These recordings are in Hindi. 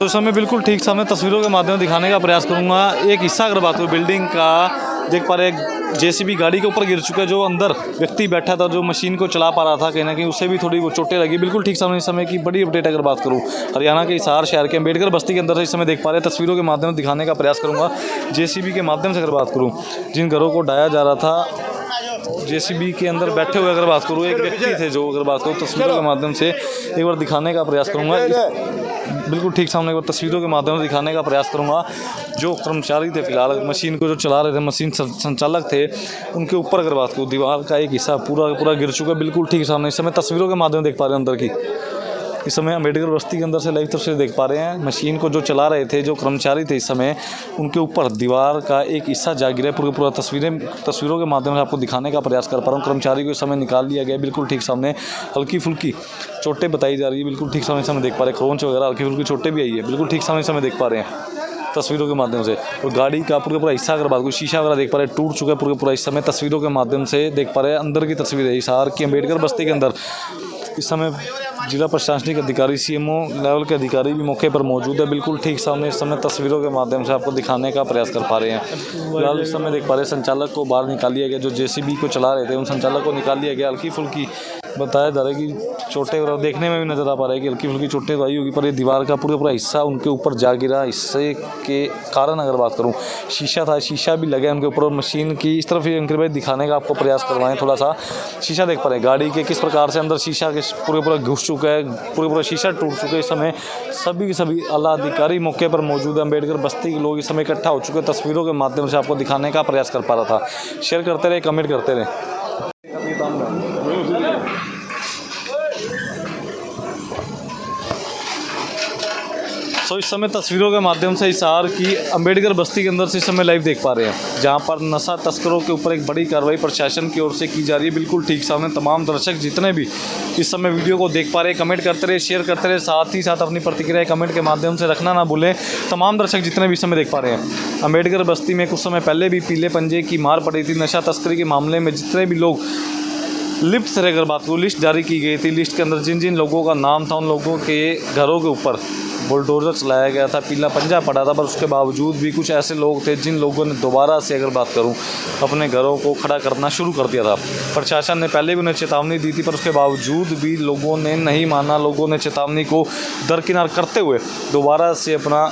तो समय बिल्कुल ठीक सामने तस्वीरों के माध्यम से दिखाने का प्रयास करूंगा। एक हिस्सा अगर बात करूँ बिल्डिंग का, देख पा रहे एक जेसीबी गाड़ी के ऊपर गिर चुका है। जो अंदर व्यक्ति बैठा था, जो मशीन को चला पा रहा था, कहीं ना कहीं उससे भी थोड़ी वो चोटें लगी। बिल्कुल ठीक सामने इस समय की बड़ी अपडेट अगर बात करूँ, हरियाणा के हिसार शहर के अम्बेडकर बस्ती के अंदर से इस समय देख पा रहे हैं, तस्वीरों के माध्यम से दिखाने का प्रयास करूँगा। जेसीबी के माध्यम से अगर बात करूँ, जिन घरों को ढाया जा रहा था, जेसीबी के अंदर बैठे हुए अगर बात करूँ, एक व्यक्ति थे जो अगर बात करूँ तस्वीरों के माध्यम से एक बार दिखाने का प्रयास करूँगा। बिल्कुल ठीक सामने एक बार तस्वीरों के माध्यम से दिखाने का प्रयास करूँगा। जो कर्मचारी थे फिलहाल मशीन को जो चला रहे थे, मशीन संचालक थे, उनके ऊपर अगर बात करूँ, दीवार का एक हिस्सा पूरा गिर चुका है। बिल्कुल ठीक सामने इस समय तस्वीरों के माध्यम से देख पा रहे हैं अंदर की। इस समय अम्बेडकर बस्ती के अंदर से लाइव तस्वीर देख पा रहे हैं। मशीन को जो चला रहे थे, जो कर्मचारी थे, इस समय उनके ऊपर दीवार का एक हिस्सा जा गिरा है। पूरा तस्वीरों के माध्यम से आपको दिखाने का प्रयास कर पा रहा हूँ। कर्मचारी को इस समय निकाल लिया गया। बिल्कुल ठीक सामने हल्की फुल्की चोटें बताई जा रही है। बिल्कुल ठीक सामने समय देख पा रहे हैं, खरोंच वगैरह हल्की फुल्की चोटें भी आई है। बिल्कुल ठीक सामने समय देख पा रहे हैं तस्वीरों के माध्यम से। और गाड़ी का पूरा हिस्सा अगर बात करूँ, शीशा वगैरह देख पा रहे हैं, टूट चुका है पूरा इस समय तस्वीरों के माध्यम से देख पा रहे हैं। अंदर की तस्वीर है हिसार की अम्बेडकर बस्ती के अंदर। इस समय जिला प्रशासनिक अधिकारी, सीएमओ लेवल के अधिकारी भी मौके पर मौजूद है। बिल्कुल ठीक सामने इस समय तस्वीरों के माध्यम से आपको दिखाने का प्रयास कर पा रहे हैं। फिलहाल इस समय देख पा रहे हैं संचालक को बाहर निकाल लिया गया। जो जेसीबी को चला रहे थे, उन संचालक को निकाल लिया गया। हल्की फुल्की बताया जा रहा है कि चोटें वगैरह देखने में भी नज़र आ पा रहा है कि हल्की फुल्की चोटें तो आई होगी, पर ये दीवार का पूरा हिस्सा उनके ऊपर जा गिरा। इससे के कारण अगर बात करूँ, शीशा था, शीशा भी लगा उनके ऊपर। और मशीन की इस तरफ अंकित भाई दिखाने का आपको प्रयास करवाएं। थोड़ा सा शीशा देख पा रहे हैं गाड़ी के, किस प्रकार से अंदर शीशा के पूरा घुस चुका है, पूरा शीशा टूट चुका है। इस समय सभी आला अधिकारी मौके पर मौजूद है। अम्बेडकर बस्ती के लोग इस समय इकट्ठा हो चुके हैं। तस्वीरों के माध्यम से आपको दिखाने का प्रयास कर पा रहा था। शेयर करते रहे, कमेंट करते रहे। इस समय तस्वीरों के माध्यम से हिसार की अम्बेडकर बस्ती के अंदर से इस समय लाइव देख पा रहे हैं, जहां पर नशा तस्करों के ऊपर एक बड़ी कार्रवाई प्रशासन की ओर से की जा रही है। बिल्कुल ठीक सामने तमाम दर्शक जितने भी इस समय वीडियो को देख पा रहे हैं, कमेंट करते रहे, शेयर करते रहे, साथ ही साथ अपनी प्रतिक्रिया कमेंट के माध्यम से रखना ना भूलें। तमाम दर्शक जितने भी इस समय देख पा रहे हैं, अम्बेडकर बस्ती में कुछ समय पहले भी पीले पंजे की मार पड़ी थी। नशा तस्करी के मामले में जितने भी लोग लिप्त थे, अगर बात करूँ, लिस्ट जारी की गई थी। लिस्ट के अंदर जिन जिन लोगों का नाम था, उन लोगों के घरों के ऊपर बुलडोज़र चलाया गया था, पीला पंजा पड़ा था। पर उसके बावजूद भी कुछ ऐसे लोग थे जिन लोगों ने दोबारा से अगर बात करूं अपने घरों को खड़ा करना शुरू कर दिया था। प्रशासन ने पहले भी उन्हें चेतावनी दी थी, पर उसके बावजूद भी लोगों ने नहीं माना। लोगों ने चेतावनी को दरकिनार करते हुए दोबारा से अपना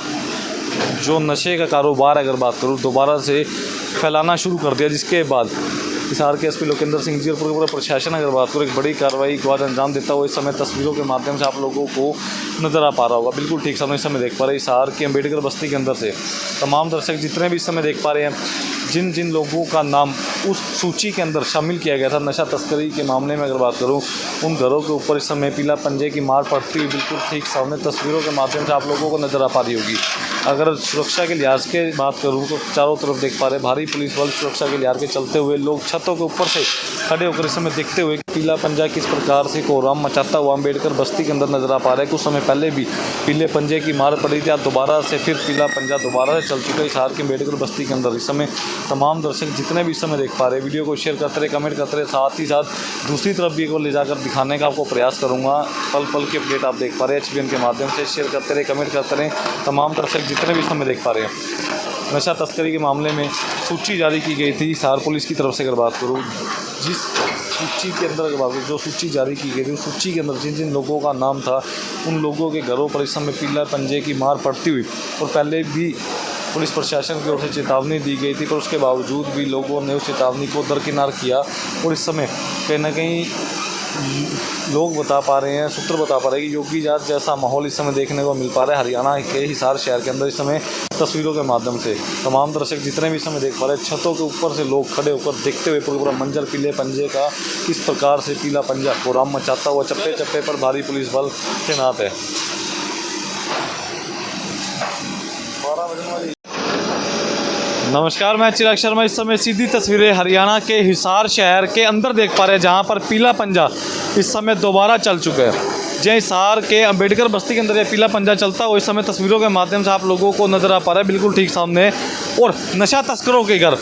जो नशे का कारोबार अगर बात करूँ दोबारा से फैलाना शुरू कर दिया। जिसके बाद हिसार के एसपी लोकेंद्र सिंह जी और पूरा प्रशासन अगर बात करो एक बड़ी कार्रवाई को आज अंजाम देता हुआ इस समय तस्वीरों के माध्यम से आप लोगों को नज़र आ पा रहा होगा। बिल्कुल ठीक समय इस समय देख पा रहे हैं हिसार के अम्बेडकर बस्ती के अंदर से तमाम दर्शक जितने भी इस समय देख पा रहे हैं, जिन जिन लोगों का नाम उस सूची के अंदर शामिल किया गया था नशा तस्करी के मामले में अगर बात करूं, उन घरों के ऊपर इस समय पीला पंजे की मार पड़ती हुई बिल्कुल ठीक सामने तस्वीरों के माध्यम से आप लोगों को नज़र आ पा रही होगी। अगर सुरक्षा के लिहाज के बात करूं तो चारों तरफ देख पा रहे भारी पुलिस बल सुरक्षा के लिहाज के चलते हुए, लोग छतों के ऊपर से खड़े होकर इस समय देखते हुए पीला पंजा किस प्रकार से कोहराम मचाता हुआ अम्बेडकर बस्ती के अंदर नजर आ पा रहा है। कुछ समय पहले भी पीले पंजे की मार पड़ी थी, आज दोबारा से फिर पीला पंजा दोबारा से चल चुका है हिसार के अम्बेडकर बस्ती के अंदर। इस समय तमाम दर्शक जितने भी इस समय देख पा रहे हैं, वीडियो को शेयर करते रहे, कमेंट करते रहे, साथ ही साथ दूसरी तरफ भी को ले जाकर दिखाने का आपको प्रयास करूँगा। पल पल की अपडेट आप देख पा रहे हैं HBN के माध्यम से। शेयर करते रहे, कमेंट करते रहे, तमाम दर्शक जितने भी इस समय देख पा रहे हैं। नशा तस्करी के मामले में सूची जारी की गई थी हिसार पुलिस की तरफ से अगर बात करूँ, जिस सूची के अंदर अगर बात करूँ, जो सूची जारी की गई थी उस सूची के अंदर जिन जिन लोगों का नाम था, उन लोगों के घरों पर इस समय पीला पंजे की मार पड़ती हुई और पहले भी पुलिस प्रशासन की ओर से चेतावनी दी गई थी, पर उसके बावजूद भी लोगों ने उस चेतावनी को दरकिनार किया। और इस समय कहीं ना कहीं लोग बता पा रहे हैं, सूत्र बता पा रहे हैं कि योगी जात जैसा माहौल इस समय देखने को मिल पा रहा है हरियाणा के हिसार शहर के अंदर। इस समय तस्वीरों के माध्यम से तमाम दर्शक जितने भी इस समय देख पा रहे हैं, छतों के ऊपर से लोग खड़े होकर देखते हुए पूरा मंजर पीले पंजे का किस प्रकार से पीला पंजा कोहराम मचाता हुआ चप्पे चप्पे पर भारी पुलिस बल तैनात है। नमस्कार, मैं चिराग शर्मा। इस समय सीधी तस्वीरें हरियाणा के हिसार शहर के अंदर देख पा रहे हैं, जहां पर पीला पंजा इस समय दोबारा चल चुका है। जय हिसार के अम्बेडकर बस्ती के अंदर ये पीला पंजा चलता हुआ इस समय तस्वीरों के माध्यम से आप लोगों को नज़र आ पा रहा है बिल्कुल ठीक सामने। और नशा तस्करों के घर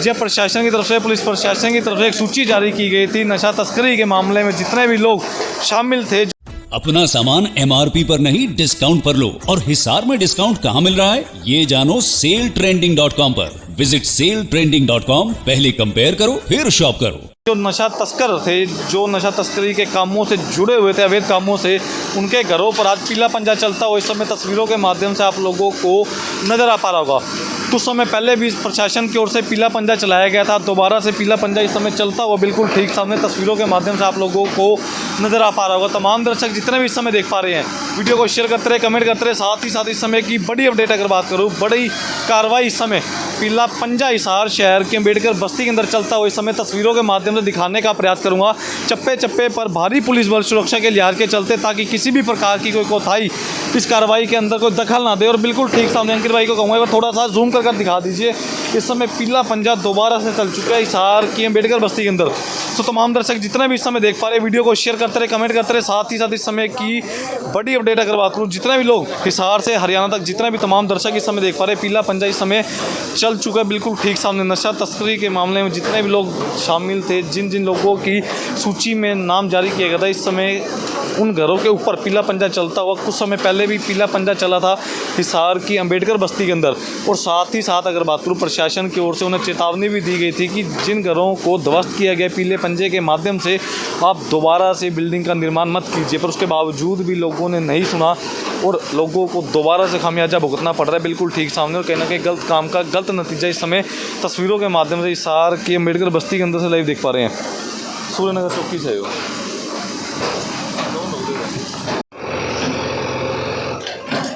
जब प्रशासन की तरफ से, पुलिस प्रशासन की तरफ से एक सूची जारी की गई थी नशा तस्करी के मामले में जितने भी लोग शामिल थे। अपना सामान MRP पर नहीं डिस्काउंट पर लो। और हिसार में डिस्काउंट कहाँ मिल रहा है ये जानो सेलट्रेंडिंग.com पर। विजिट सेलट्रेंडिंग.com, पहले कंपेयर करो फिर शॉप करो। जो नशा तस्कर थे, जो नशा तस्करी के कामों से जुड़े हुए थे, अवैध कामों से, उनके घरों पर आज पीला पंजा चलता हुआ इस समय तस्वीरों के माध्यम से आप लोगों को नज़र आ पा रहा होगा। कुछ समय पहले भी प्रशासन की ओर से पीला पंजा चलाया गया था, दोबारा से पीला पंजा इस समय चलता हुआ बिल्कुल ठीक सामने तस्वीरों के माध्यम से आप लोगों को नज़र आ पा रहा होगा। तमाम दर्शक जितने भी इस समय देख पा रहे हैं, वीडियो को शेयर करते रहे, कमेंट करते रहे। साथ ही साथ इस समय की बड़ी अपडेट अगर बात करूँ, बड़ी कार्रवाई इस समय पीला पंजा हिसार शहर के अम्बेडकर बस्ती के अंदर चलता हुआ इस समय तस्वीरों के माध्यम से दिखाने का प्रयास करूंगा। चप्पे चप्पे पर भारी पुलिस बल सुरक्षा के लिहाज के चलते, ताकि किसी भी प्रकार की कोई कोताही इस कार्रवाई के अंदर कोई दखल ना दे। और बिल्कुल ठीक सामने अंकित भाई को कहूँगा थोड़ा सा जूम कर दिखा दीजिए। इस समय पीला पंजा दोबारा से चल चुका है हिसार की अम्बेडकर बस्ती के अंदर। तो तमाम दर्शक जितने भी इस समय देख पा रहे हैं, वीडियो को शेयर करते रहे, कमेंट करते रहे। साथ ही साथ इस समय की बड़ी अपडेट अगर बात करूँ, जितने भी लोग हिसार से हरियाणा तक जितने भी तमाम दर्शक इस समय देख पा रहे हैं, पीला पंजा इस समय चल चुका है बिल्कुल ठीक सामने। नशा तस्करी के मामले में जितने भी लोग शामिल थे, जिन जिन लोगों की सूची में नाम जारी किया गया था, इस समय उन घरों के ऊपर पीला पंजा चलता हुआ। कुछ समय पहले भी पीला पंजा चला था हिसार की अम्बेडकर बस्ती के अंदर। और साथ ही साथ अगर बात करूँ, प्रशासन की ओर से उन्हें चेतावनी भी दी गई थी कि जिन घरों को ध्वस्त किया गया पीले पंजे के माध्यम से, आप दोबारा से बिल्डिंग का निर्माण मत कीजिए। पर उसके बावजूद भी लोगों ने नहीं सुना और लोगों को दोबारा से खामियाजा भुगतना पड़ रहा है बिल्कुल ठीक सामने। और कहीं ना कहीं गलत काम का गलत नतीजा इस समय तस्वीरों के माध्यम से हिसार की अम्बेडकर बस्ती के अंदर से लाइव देख पा रहे हैं। सूर्यनगर चौकी से हो।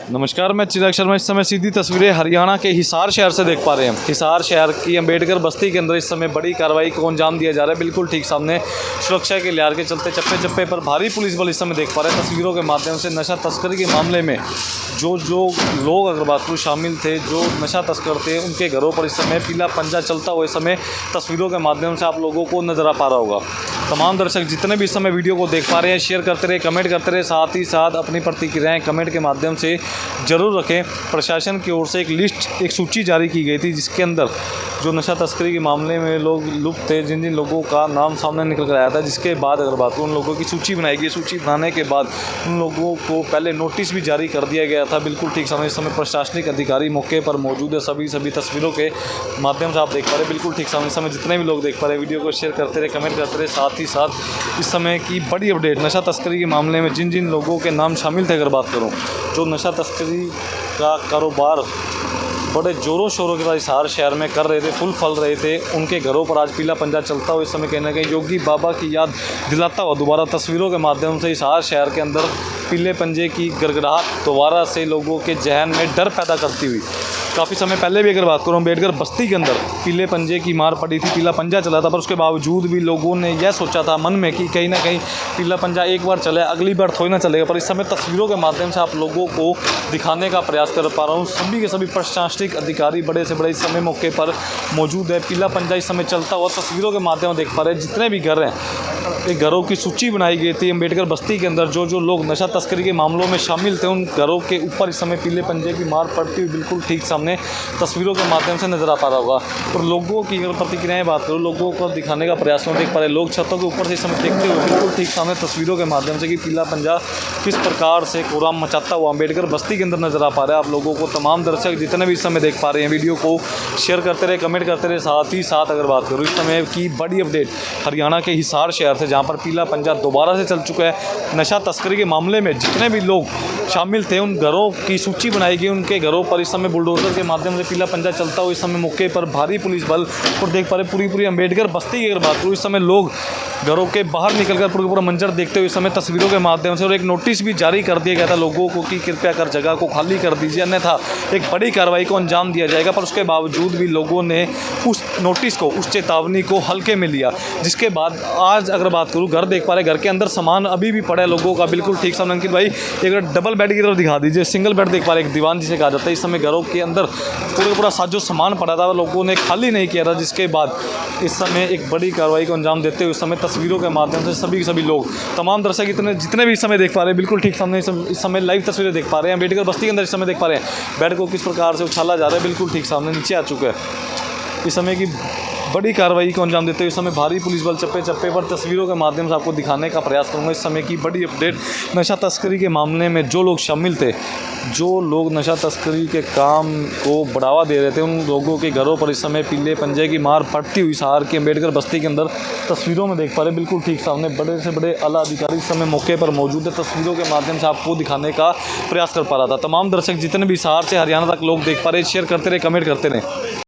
नमस्कार, मैं चिराग शर्मा। इस समय सीधी तस्वीरें हरियाणा के हिसार शहर से देख पा रहे हैं। हिसार शहर की अम्बेडकर बस्ती के अंदर इस समय बड़ी कार्रवाई को अंजाम दिया जा रहा है बिल्कुल ठीक सामने। सुरक्षा के लिहाज के चलते चप्पे चप्पे पर भारी पुलिस बल इस समय देख पा रहे हैं तस्वीरों के माध्यम से। नशा तस्करी के मामले में जो लोग अगर बात करूँ शामिल थे, जो नशा तस्कर थे, उनके घरों पर इस समय पीला पंजा चलता हुआ इस समय तस्वीरों के माध्यम से आप लोगों को नज़र आ पा रहा होगा। तमाम दर्शक जितने भी इस समय वीडियो को देख पा रहे हैं, शेयर करते रहे, कमेंट करते रहे। साथ ही साथ अपनी प्रतिक्रियाएं कमेंट के माध्यम से ज़रूर रखें। प्रशासन की ओर से एक लिस्ट, एक सूची जारी की गई थी, जिसके अंदर जो नशा तस्करी के मामले में लोग लुप्त थे, जिन जिन लोगों का नाम सामने निकल कर आया था, जिसके बाद अगर बात करूँ, उन लोगों की सूची बनाई गई। सूची बनाने के बाद उन लोगों को पहले नोटिस भी जारी कर दिया गया था बिल्कुल ठीक समय। इस समय प्रशासनिक अधिकारी मौके पर मौजूद है। सभी तस्वीरों के माध्यम से आप देख पा रहे हैं बिल्कुल ठीक समय। इस समय जितने भी लोग देख पा रहे हैं, वीडियो को शेयर करते रहे, कमेंट करते रहे। साथ ही साथ इस समय की बड़ी अपडेट, नशा तस्करी के मामले में जिन जिन लोगों के नाम शामिल थे अगर बात करूँ, जो नशा तस्करी का कारोबार बड़े ज़ोरों शोरों के साथ हिसार शहर में कर रहे थे, फुल फल रहे थे, उनके घरों पर आज पीला पंजा चलता हुआ इस समय कहीं ना कहीं योगी बाबा की याद दिलाता हुआ दोबारा तस्वीरों के माध्यम से हिसार शहर के अंदर पीले पंजे की गड़गड़ाहट दोबारा से लोगों के जहन में डर पैदा करती हुई। काफ़ी समय पहले भी अगर बात करूँ, अम्बेडकर बस्ती के अंदर पीले पंजे की मार पड़ी थी, पीला पंजा चला था। पर उसके बावजूद भी लोगों ने यह सोचा था मन में कि कहीं ना कहीं पीला पंजा एक बार चले, अगली बार थोड़ी ना चलेगा। पर इस समय तस्वीरों के माध्यम से आप लोगों को दिखाने का प्रयास कर पा रहा हूँ। सभी के सभी प्रशासनिक अधिकारी बड़े से बड़े इस समय मौके पर मौजूद है। पीला पंजा इस समय चलता हुआ तस्वीरों के माध्यम से देख पा रहे हैं। जितने भी घर हैं, एक घरों की सूची बनाई गई थी अम्बेडकर बस्ती के अंदर। जो लोग नशा तस्करी के मामलों में शामिल थे, उन घरों के ऊपर इस समय पीले पंजे की मार पड़ती हुई बिल्कुल ठीक सामने तस्वीरों के माध्यम से नज़र आ पा रहा होगा। और लोगों की अगर प्रतिक्रियाएं बात करूँ, लोगों को दिखाने का प्रयास करूँ, देख पा रहे लोग छतों के ऊपर से इस समय देखते हुए बिल्कुल ठीक सामने तस्वीरों के माध्यम से कि पीला पंजा किस प्रकार से कोराम मचाता हुआ अम्बेडकर बस्ती के अंदर नज़र आ पा रहा है आप लोगों को। तमाम दर्शक जितने भी इस समय देख पा रहे हैं, वीडियो को शेयर करते रहे, कमेंट करते रहे। साथ ही साथ अगर बात करूँ इस समय की बड़ी अपडेट हरियाणा के हिसार शहर से, जहाँ पर पीला पंजा दोबारा से चल चुका है। नशा तस्करी के मामले में जितने भी लोग शामिल थे, उन घरों की सूची बनाई गई। उनके घरों पर इस समय बुलडोजर के माध्यम से पीला पंजा चलता हुआ इस समय मौके पर भारी पुलिस बल। और देख पा रहे पूरी अम्बेडकर बस्ती की अगर बात करूँ, इस समय लोग घरों के बाहर निकलकर पूरा मंजर देखते हुए इस समय तस्वीरों के माध्यम से। और एक नोटिस भी जारी कर दिया गया था लोगों को कि कृपया कर जगह को खाली कर दीजिए, अन्यथा एक बड़ी कार्रवाई को अंजाम दिया जाएगा। पर उसके बावजूद भी लोगों ने उस नोटिस को, उस चेतावनी को हल्के में लिया। जिसके बाद आज अगर बात करूँ, घर देख पा रहे, घर के अंदर सामान अभी भी पड़ा है लोगों का बिल्कुल ठीक सामने। अंकित भाई एक डबल बेड की तरफ दिखा दीजिए, सिंगल बेड देख पा रहे, एक दीवान जिसे कहा जाता है। इस समय घरों के अंदर पूरा साजो सामान पड़ा था, लोगों ने खाली नहीं किया था। जिसके बाद इस समय एक बड़ी कार्रवाई को अंजाम देते हुए इस समय तस्वीरों के माध्यम से सभी लोग, तमाम दर्शक जितने भी इस समय देख पा रहे हैं, बिल्कुल ठीक सामने इस समय लाइव तस्वीरें देख पा रहे हैं। अम्बेडकर बस्ती के अंदर इस समय देख पा रहे हैं बेड को किस प्रकार से उछाला जा रहा है, बिल्कुल ठीक सामने नीचे आ चुका है। इस समय की बड़ी कार्रवाई को अंजाम देते हुए इस समय भारी पुलिस बल चप्पे चप्पे पर तस्वीरों के माध्यम से आपको दिखाने का प्रयास करूंगा इस समय की बड़ी अपडेट। नशा तस्करी के मामले में जो लोग शामिल थे, जो लोग नशा तस्करी के काम को बढ़ावा दे रहे थे, उन लोगों के घरों पर इस समय पीले पंजे की मार पड़ती हुई हिसार के अम्बेडकर बस्ती के अंदर तस्वीरों में देख पा रहे हैं। बिल्कुल ठीक सामने बड़े से बड़े आला अधिकारी इस समय मौके पर मौजूद है, तस्वीरों के माध्यम से आपको दिखाने का प्रयास कर पा रहा था। तमाम दर्शक जितने भी हिसार से हरियाणा तक लोग देख पा रहे हैं, शेयर करते रहे, कमेंट करते रहे।